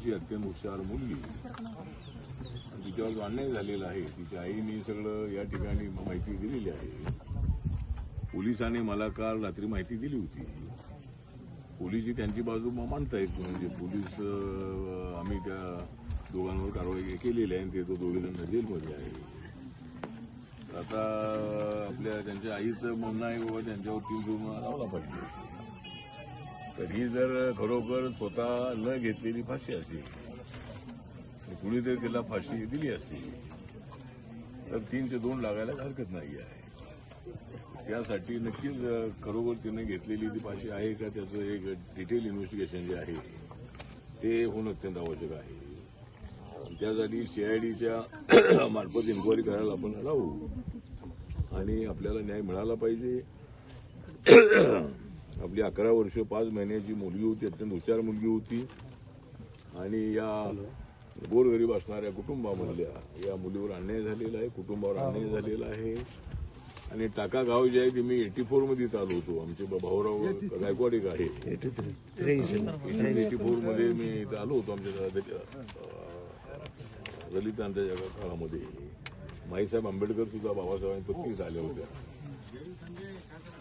ती अत्यंत हुशार मुलगी तिच्यावर अन्याय झालेला आहे. तिच्या आईने सगळं या ठिकाणी माहिती दिलेली आहे. पोलिसांनी मला काल रात्री माहिती दिली होती. पोलिस त्यांची बाजू मानतायत, म्हणजे पोलीस आम्ही त्या दोघांवर कारवाई केलेली आहे. ते दोघे जण जेलमध्ये आहे. आता आपल्या त्यांच्या आईचं म्हणणं आहे बाबा त्यांच्यावर 3 जुर्माना लावला पाहिजे. तर ही जर खरोखर स्वतः न घेतलेली फाशी असेल, कुणीतरी तिला फाशी दिली असती, तर 302 लागायला हरकत नाही आहे. त्यासाठी नक्कीच खरोखर तिने घेतलेली ती फाशी आहे का, त्याचं एक डिटेल इन्व्हेस्टिगेशन जे आहे ते होणं अत्यंत आवश्यक आहे. त्यासाठी सीआयडीच्या मार्फत इन्क्वायरी करायला आपण लावू आणि आपल्याला न्याय मिळाला पाहिजे. आपली 11 वर्ष 5 महिन्याची मुलगी होती, अत्यंत हुशार मुलगी होती आणि या गोरगरीब असणाऱ्या कुटुंबामधल्या या मुलीवर अन्याय झालेला आहे, कुटुंबावर अन्याय झालेला आहे. आणि टाका गाव जे आहे ते मी 84 मध्ये आलो होतो. आमचे भाऊराव गायकवाड एक आहे, 84 मध्ये मी इथं आलो होतो. आमच्या दलितांच्या काळामध्ये माईसाहेब आंबेडकर सुद्धा बाबासाहेबांच्या पत्नीत आल्या होत्या.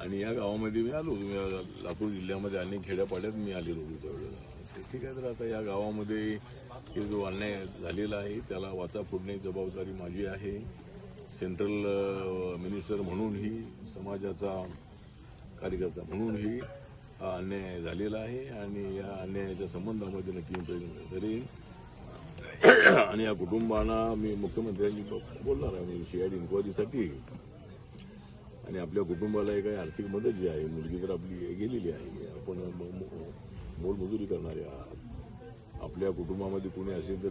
आणि या गावामध्ये मी आलो होतो. लातूर जिल्ह्यामध्ये अनेक खेड्यापाड्यात मी आलेलो होतो त्यावेळेला. ठीक आहे, तर आता या गावामध्ये हे जो अन्याय झालेला आहे त्याला वाचा फोडण्याची जबाबदारी माझी आहे. सेंट्रल मिनिस्टर म्हणूनही, समाजाचा कार्यकर्ता म्हणूनही हा अन्याय झालेला आहे आणि या अन्यायाच्या संबंधामध्ये नक्की प्रयत्न करेन. आणि या कुटुंबांना मी मुख्यमंत्र्यांनी बोलणार आहे म्हणजे सीआयडी इन्क्वायरीसाठी. आणि आपल्या कुटुंबाला काही आर्थिक मदत जी आहे, मुलगी तर आपली गेलेली आहे, आपण मोलमजुरी करणारे आहात. आपल्या कुटुंबामध्ये कोणी असेल तर